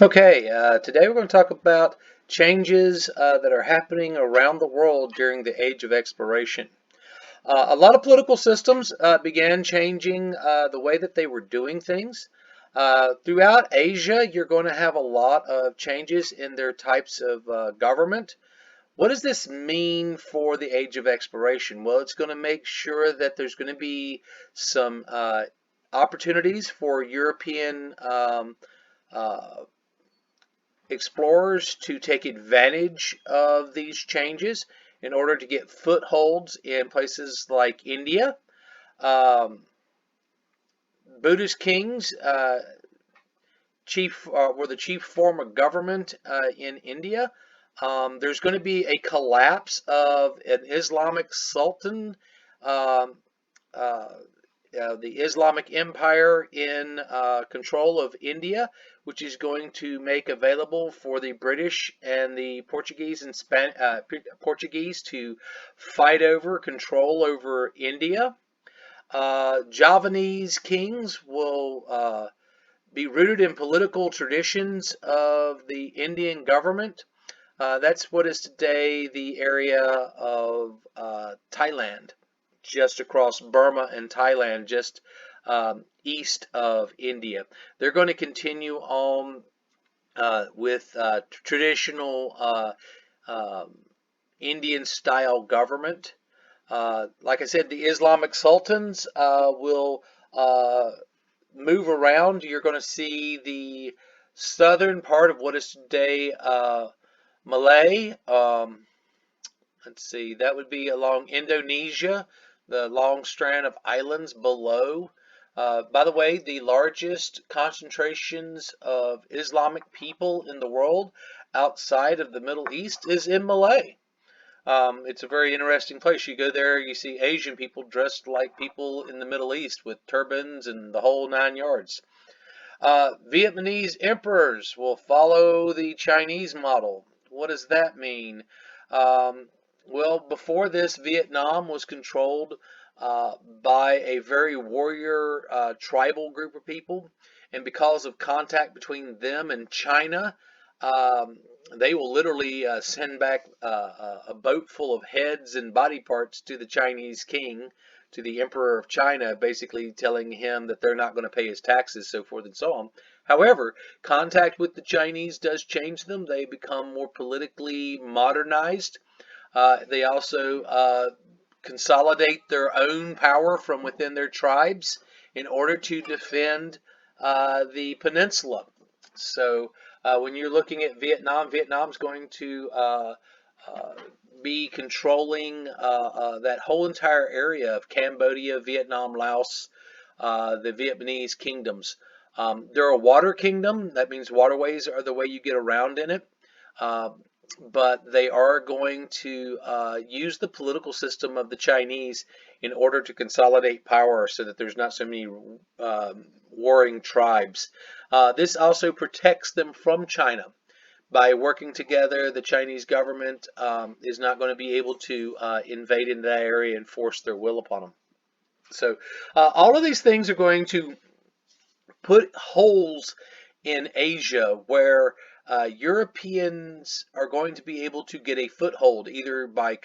Okay, today we're going to talk about changes that are happening around the world during the Age of Exploration. A lot of political systems began changing the way that they were doing things. Throughout Asia, you're going to have a lot of changes in their types of government. What does this mean for the Age of Exploration? Well, it's going to make sure that there's going to be some opportunities for European uh, explorers to take advantage of these changes in order to get footholds in places like India. Um, Buddhist kings were the chief form of government in India. There's going to be a collapse of an Islamic sultan, um, uh, the Islamic Empire in control of India, which is going to make available for the British and the Portuguese and Portuguese to fight over control over India. Javanese kings will be rooted in political traditions of the Indian government. That's what is today the area of Thailand, just across Burma and Thailand, just east of India. They're going to continue on with traditional um, Indian style government. Like I said, the Islamic sultans will move around. You're going to see the southern part of what is today Malay. Let's see, that would be along Indonesia, the long strand of islands below. By the way, the largest concentrations of Islamic people in the world outside of the Middle East is in Malay. It's a very interesting place. You go there, you see Asian people dressed like people in the Middle East with turbans and the whole 9 yards. Vietnamese emperors will follow the Chinese model. What does that mean? Um, well, before this, Vietnam was controlled by a very warrior tribal group of people, and because of contact between them and China, um, they will literally send back a boat full of heads and body parts to the Chinese king, to the Emperor of China, basically telling him that they're not going to pay his taxes, so forth and so on. However, contact with the Chinese does change them. They become more politically modernized. They also consolidate their own power from within their tribes in order to defend the peninsula. So when you're looking at Vietnam, Vietnam's going to uh, be controlling that whole entire area of Cambodia, Vietnam, Laos, the Vietnamese kingdoms. They're a water kingdom. That means waterways are the way you get around in it. Uh, but they are going to use the political system of the Chinese in order to consolidate power so that there's not so many warring tribes. This also protects them from China. By working together, the Chinese government is not going to be able to invade into that area and force their will upon them. So all of these things are going to put holes in Asia where Europeans are going to be able to get a foothold either by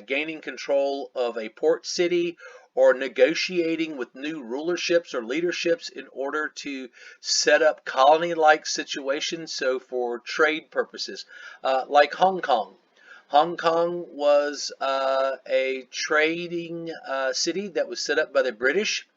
gaining control of a port city or negotiating with new rulerships or leaderships in order to set up colony-like situations, so for trade purposes, like Hong Kong. Hong Kong was a trading city that was set up by the British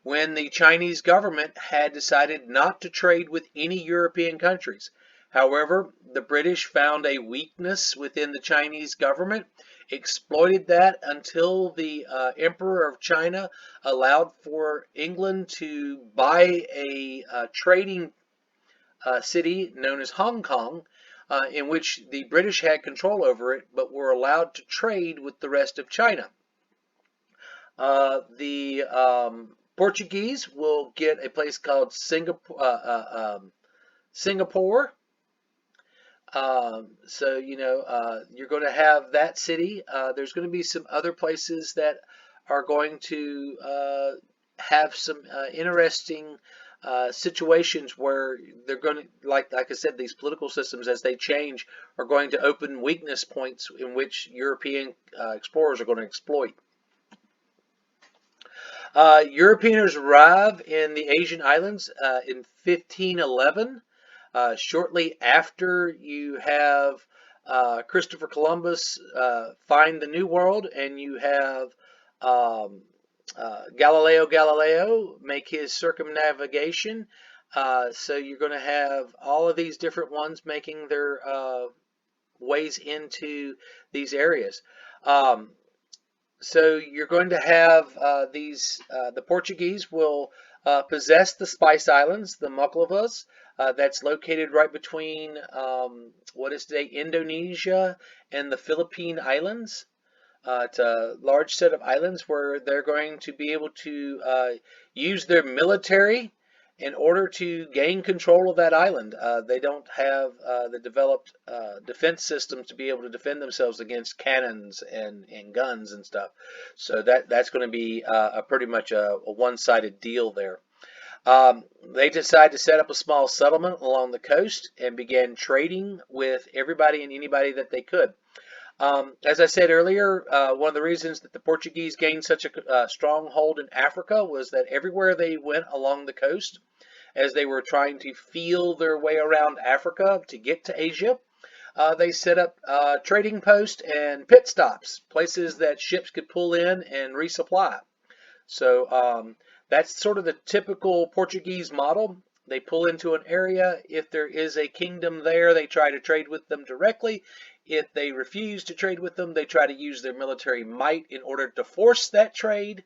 when the Chinese government had decided not to trade with any European countries. However, the British found a weakness within the Chinese government, exploited that until the Emperor of China allowed for England to buy a trading city known as Hong Kong, in which the British had control over it, but were allowed to trade with the rest of China. The Portuguese will get a place called Singapore. Singapore. So you're going to have that city. There's going to be some other places that are going to have some interesting situations where they're going to, like I said, these political systems as they change are going to open weakness points in which European explorers are going to exploit. Europeans arrive in the Asian islands in 1511, shortly after you have Christopher Columbus find the New World, and you have Galileo Galileo make his circumnavigation. So you're going to have all of these different ones making their ways into these areas. So you're going to have the Portuguese will possess the Spice Islands, the Moklavas, that's located right between what is today Indonesia and the Philippine Islands. It's a large set of islands where they're going to be able to use their military in order to gain control of that island. They don't have the developed defense systems to be able to defend themselves against cannons and guns and stuff. So that's going to be pretty much a one-sided deal there. They decide to set up a small settlement along the coast and began trading with everybody and anybody that they could. As I said earlier, one of the reasons that the Portuguese gained such a strong hold in Africa was that everywhere they went along the coast, as they were trying to feel their way around Africa to get to Asia, they set up trading posts and pit stops, places that ships could pull in and resupply. So that's sort of the typical Portuguese model. They pull into an area. If there is a kingdom there, they try to trade with them directly. If they refuse to trade with them, they try to use their military might in order to force that trade.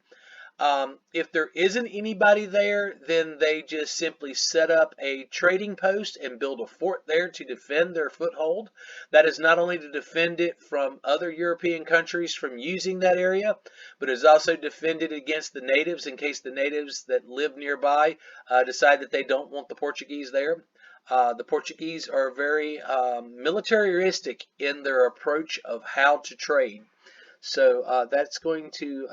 If there isn't anybody there, then they just simply set up a trading post and build a fort there to defend their foothold. That is not only to defend it from other European countries from using that area, but is also defended against the natives in case the natives that live nearby decide that they don't want the Portuguese there. The Portuguese are very militaristic in their approach of how to trade. So that's going to,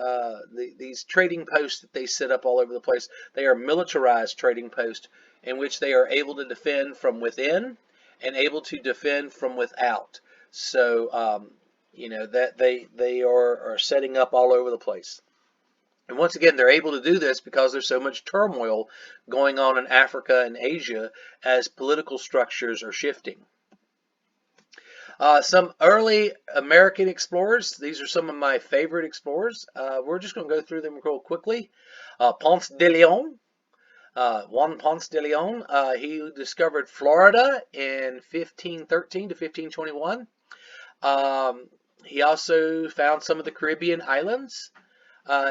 these trading posts that they set up all over the place, they are militarized trading posts in which they are able to defend from within and able to defend from without. So, you know, that they are setting up all over the place. And once again, they're able to do this because there's so much turmoil going on in Africa and Asia as political structures are shifting. Some early American explorers. These are some of my favorite explorers. We're just going to go through them real quickly. Ponce de Leon. Juan Ponce de Leon. He discovered Florida in 1513 to 1521. He also found some of the Caribbean islands.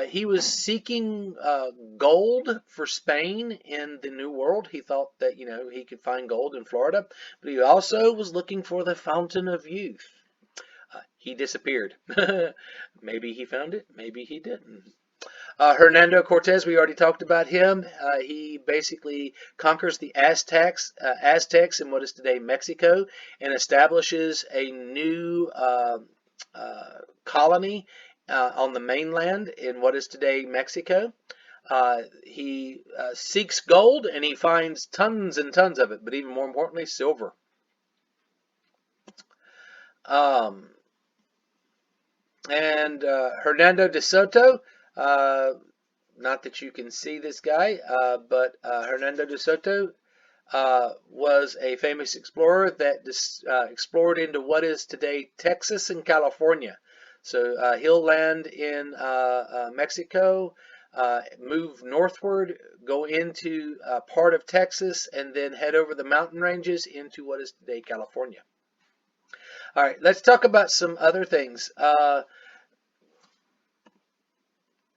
He was seeking gold for Spain in the New World. He thought that, you know, he could find gold in Florida, but he also was looking for the Fountain of Youth. He disappeared. Maybe he found it, maybe he didn't. Hernando Cortez, we already talked about him. He basically conquers the Aztecs in what is today Mexico and establishes a new colony on the mainland in what is today Mexico. He seeks gold and he finds tons and tons of it, but even more importantly, silver. Hernando de Soto, not that you can see this guy, but Hernando de Soto was a famous explorer that explored into what is today Texas and California. So he'll land in Mexico, move northward, go into part of Texas, and then head over the mountain ranges into what is today California. All right, let's talk about some other things.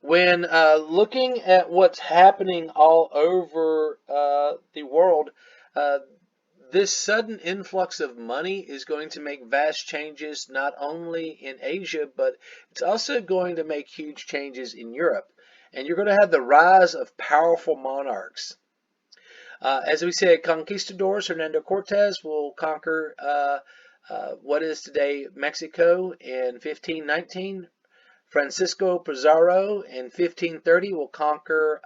When looking at what's happening all over the world, this sudden influx of money is going to make vast changes not only in Asia, but it's also going to make huge changes in Europe. And you're going to have the rise of powerful monarchs. As we said, conquistadors, Hernando Cortez will conquer what is today Mexico in 1519. Francisco Pizarro in 1530 will conquer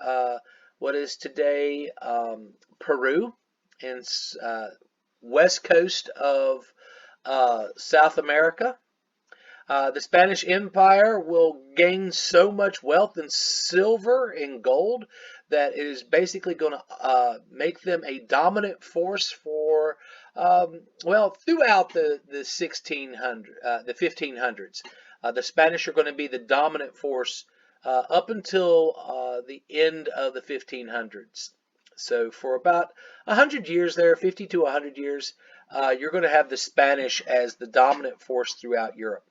what is today Peru and west coast of South America. The Spanish Empire will gain so much wealth in silver and gold that it is basically going to make them a dominant force for, well, throughout the 1500s. The Spanish are going to be the dominant force up until the end of the 1500s. So for about 100 years there, 50 to 100 years, you're going to have the Spanish as the dominant force throughout Europe.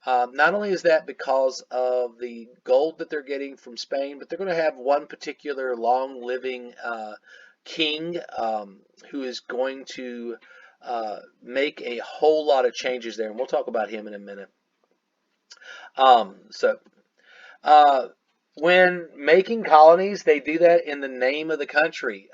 Not only is that because of the gold that they're getting from Spain, but they're going to have one particular long-living king who is going to make a whole lot of changes there, and we'll talk about him in a minute. When making colonies, they do that in the name of the country.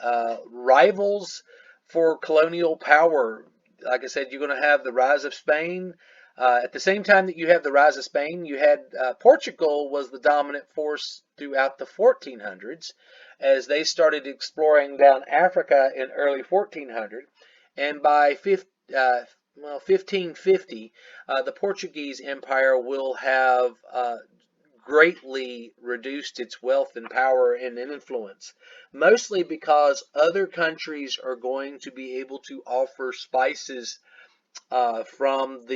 Rivals for colonial power, like I said, you're going to have the rise of Spain. At the same time that you have the rise of Spain, you had Portugal was the dominant force throughout the 1400s as they started exploring down Africa in early 1400. And by 1550, the Portuguese Empire will have greatly reduced its wealth and power and influence, mostly because other countries are going to be able to offer spices from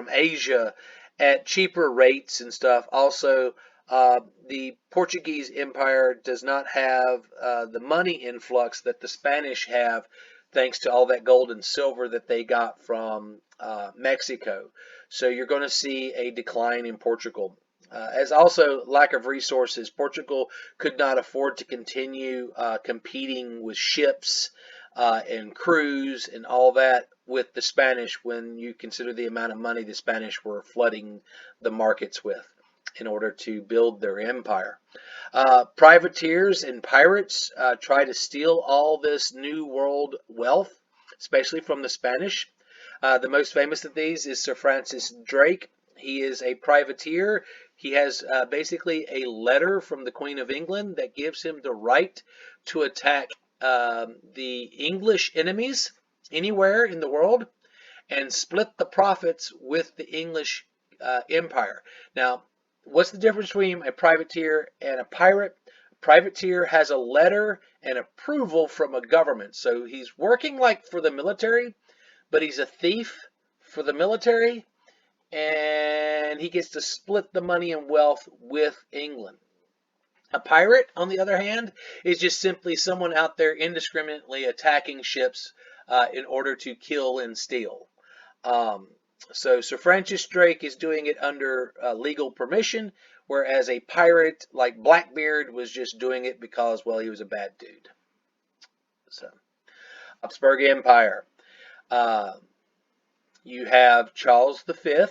Asia at cheaper rates and stuff. Also, the Portuguese Empire does not have the money influx that the Spanish have, thanks to all that gold and silver that they got from Mexico. So you're going to see a decline in Portugal. As also lack of resources, Portugal could not afford to continue competing with ships and crews and all that with the Spanish when you consider the amount of money the Spanish were flooding the markets with in order to build their empire. Privateers and pirates try to steal all this new world wealth, especially from the Spanish. The most famous of these is Sir Francis Drake. He is a privateer. He has basically a letter from the Queen of England that gives him the right to attack the English enemies anywhere in the world and split the profits with the English empire. Now, what's the difference between a privateer and a pirate? A privateer has a letter and approval from a government. So he's working like for the military, but he's a thief for the military, and he gets to split the money and wealth with England. A pirate, on the other hand, is just simply someone out there indiscriminately attacking ships in order to kill and steal. So Sir Francis Drake is doing it under legal permission, whereas a pirate like Blackbeard was just doing it because, well, he was a bad dude. So, Habsburg Empire. You have Charles V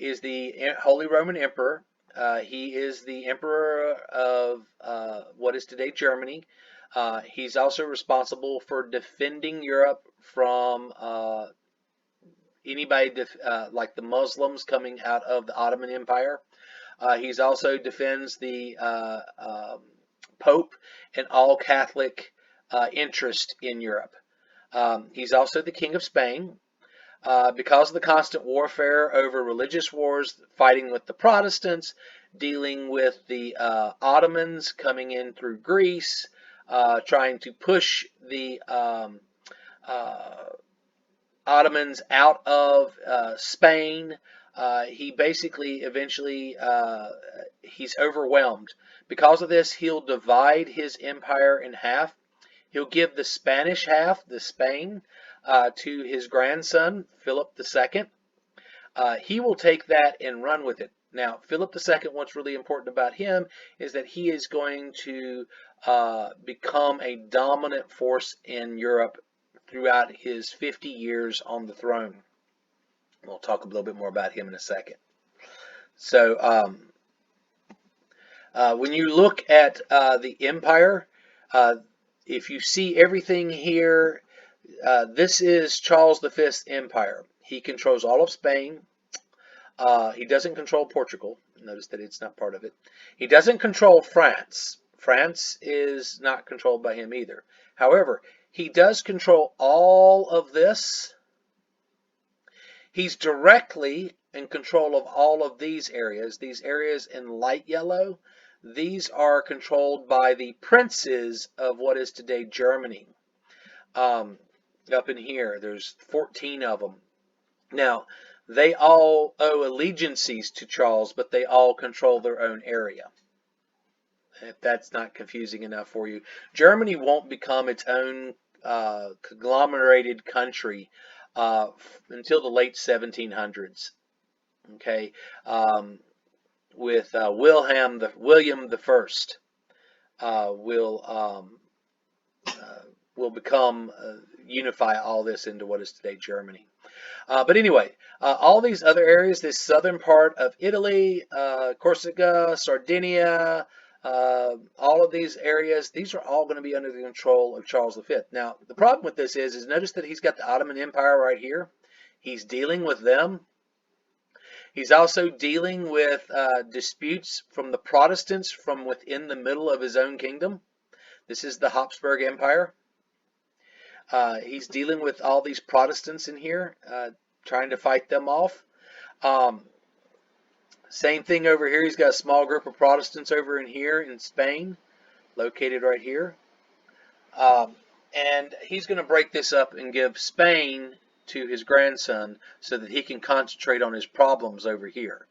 is the Holy Roman Emperor. He is the emperor of what is today Germany. He's also responsible for defending Europe from anybody like the Muslims coming out of the Ottoman Empire. He's also defends the Pope and all Catholic interest in Europe. He's also the King of Spain. Because of the constant warfare over religious wars, fighting with the Protestants, dealing with the Ottomans coming in through Greece, trying to push the Ottomans out of Spain, he basically eventually he's overwhelmed. Because of this, he'll divide his empire in half. He'll give the Spanish half, the Spain, to his grandson, Philip II. He will take that and run with it. Now, Philip II, what's really important about him is that he is going to become a dominant force in Europe throughout his 50 years on the throne. We'll talk a little bit more about him in a second. So, when you look at the empire, if you see everything here, this is Charles V's empire. He controls all of Spain. He doesn't control Portugal. Notice that it's not part of it. He doesn't control France. France is not controlled by him either. However, he does control all of this. He's directly in control of all of these areas. These areas in light yellow, these are controlled by the princes of what is today Germany. Up in here, there's 14 of them. Now, they all owe allegiances to Charles, but they all control their own area. If that's not confusing enough for you. Germany won't become its own conglomerated country until the late 1700s. Okay, with William the First will become unify all this into what is today Germany. But anyway, all these other areas, this southern part of Italy, Corsica, Sardinia, all of these areas, these are all going to be under the control of Charles V. Now, the problem with this is notice that he's got the Ottoman Empire right here. He's dealing with them. He's also dealing with disputes from the Protestants from within the middle of his own kingdom. This is the Habsburg Empire. He's dealing with all these Protestants in here, trying to fight them off. Same thing over here. He's got a small group of Protestants over in here in Spain, located right here. And he's going to break this up and give Spain to his grandson so that he can concentrate on his problems over here.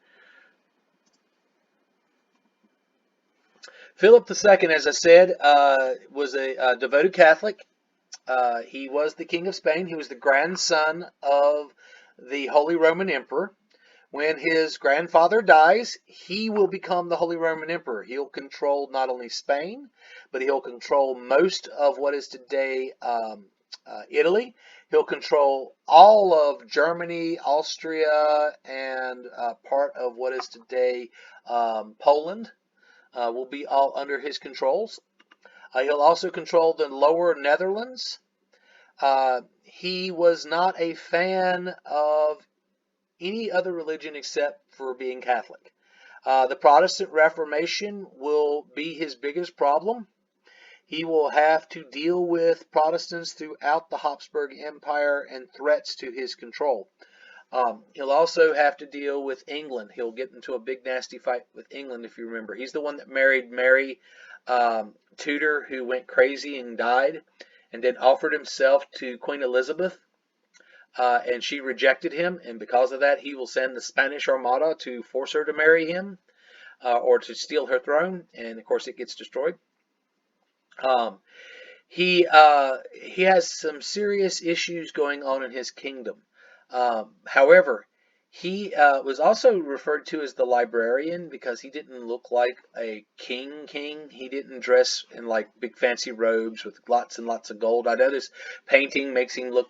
Philip II, as I said, was a devoted Catholic. He was the King of Spain. He was the grandson of the Holy Roman Emperor. When his grandfather dies, he will become the Holy Roman Emperor. He'll control not only Spain, but he'll control most of what is today Italy. He'll control all of Germany, Austria, and part of what is today Poland. Will be all under his controls. He'll also control the lower Netherlands. He was not a fan of any other religion except for being Catholic. The Protestant Reformation will be his biggest problem. He will have to deal with Protestants throughout the Habsburg Empire and threats to his control. He'll also have to deal with England. He'll get into a big nasty fight with England, if you remember. He's the one that married Mary Tudor, who went crazy and died, and then offered himself to Queen Elizabeth. And she rejected him, and because of that, he will send the Spanish Armada to force her to marry him or to steal her throne, and of course it gets destroyed. He has some serious issues going on in his kingdom. However, he was also referred to as the librarian because he didn't look like a king. He didn't dress in like big fancy robes with lots and lots of gold. I know this painting makes him look,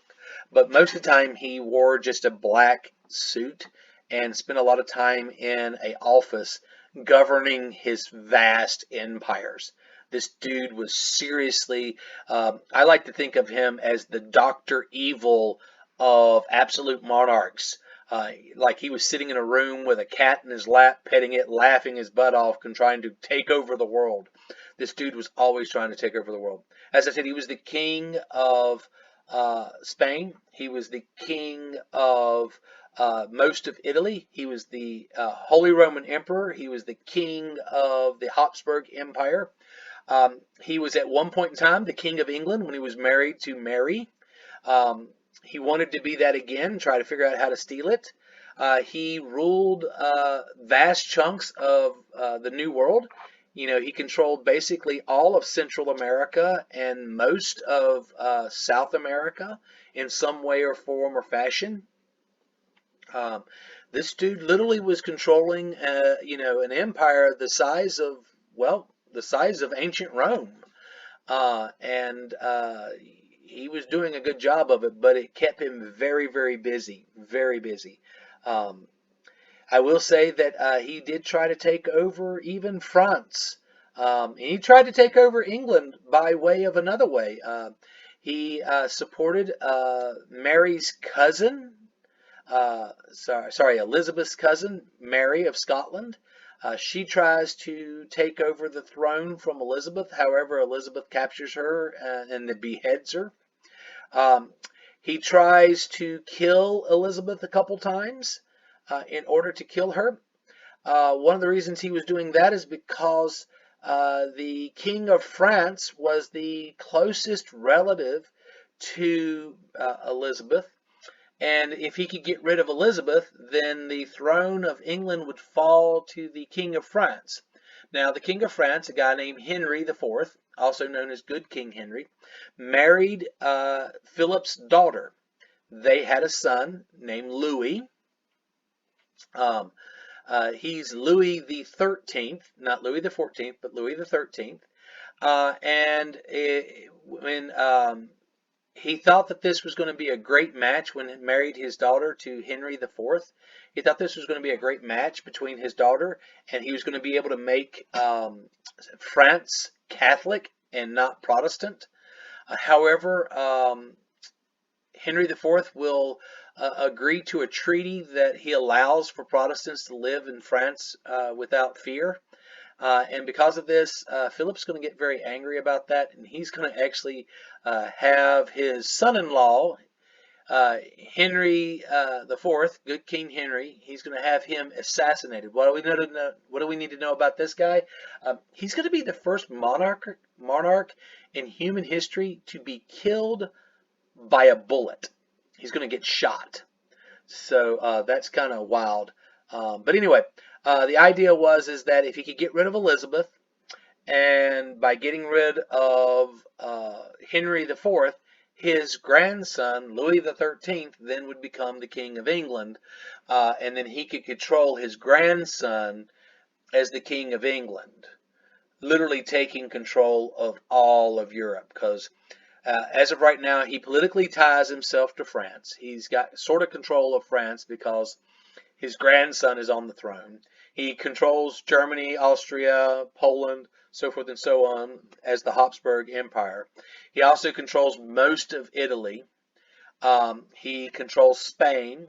but most of the time he wore just a black suit and spent a lot of time in an office governing his vast empires. This dude was seriously, I like to think of him as the Dr. Evil of absolute monarchs. Like he was sitting in a room with a cat in his lap, petting it, laughing his butt off, and trying to take over the world. This dude was always trying to take over the world. As I said, he was the king of Spain. He was the king of most of Italy. He was the Holy Roman Emperor. He was the king of the Habsburg Empire. He was at one point in time the King of England when he was married to Mary. He wanted to be that again, try to figure out how to steal it. He ruled vast chunks of the New World. You know, he controlled basically all of Central America and most of South America in some way or form or fashion. This dude literally was controlling, you know, an empire the size of, well, the size of ancient Rome. And he was doing a good job of it, but it kept him very, very busy, very busy. I will say that he did try to take over even France. He tried to take over England by way of another way. He supported Mary's cousin, Elizabeth's cousin, Mary of Scotland. She tries to take over the throne from Elizabeth. However, Elizabeth captures her and then beheads her. He tries to kill Elizabeth a couple times in order to kill her. One of the reasons he was doing that is because the King of France was the closest relative to Elizabeth. And if he could get rid of Elizabeth, then the throne of England would fall to the King of France. Now, the King of France, a guy named Henry IV, also known as Good King Henry, married Philip's daughter. They had a son named Louis. He's Louis the 13th, not Louis the 14th, but Louis the 13th. When he thought that this was going to be a great match when he married his daughter to Henry IV. He thought this was going to be a great match between his daughter, and he was going to be able to make France Catholic and not Protestant. However, Henry IV will agree to a treaty that he allows for Protestants to live in France without fear. And because of this, Philip's going to get very angry about that, and he's going to actually have his son-in-law, Henry IV, Good King Henry. He's going to have him assassinated. What do we need to know about this guy? He's going to be the first monarch in human history to be killed by a bullet. He's going to get shot. So that's kind of wild. But anyway. The idea is that if he could get rid of Elizabeth, and by getting rid of Henry IV, his grandson, Louis the 13th, then would become the King of England, and then he could control his grandson as the King of England, literally taking control of all of Europe, because as of right now, he politically ties himself to France. He's got sort of control of France because his grandson is on the throne. He controls Germany, Austria, Poland, so forth and so on as the Habsburg Empire. He also controls most of Italy. He controls Spain.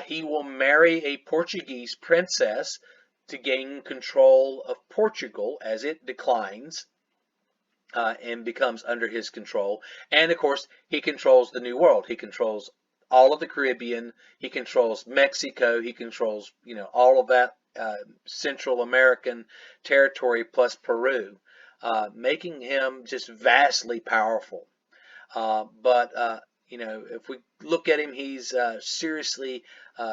He will marry a Portuguese princess to gain control of Portugal as it declines and becomes under his control. And of course, he controls the New World. He controls all of the Caribbean. He controls Mexico. He controls, all of that Central American territory plus Peru, making him just vastly powerful. But if we look at him, he's seriously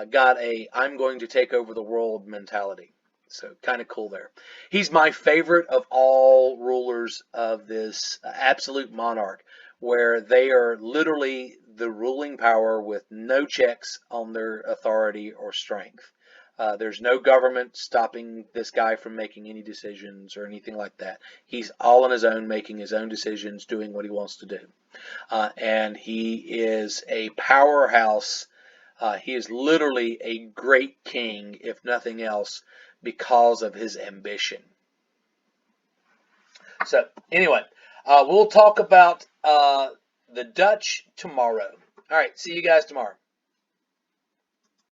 got a "I'm going to take over the world" mentality. So kind of cool there. He's my favorite of all rulers of this absolute monarch, where they are literally the ruling power with no checks on their authority or strength. There's no government stopping this guy from making any decisions or anything like that. He's all on his own, making his own decisions, doing what he wants to do. And he is a powerhouse. He is literally a great king, if nothing else, because of his ambition. So anyway, we'll talk about the Dutch tomorrow. All right, see you guys tomorrow.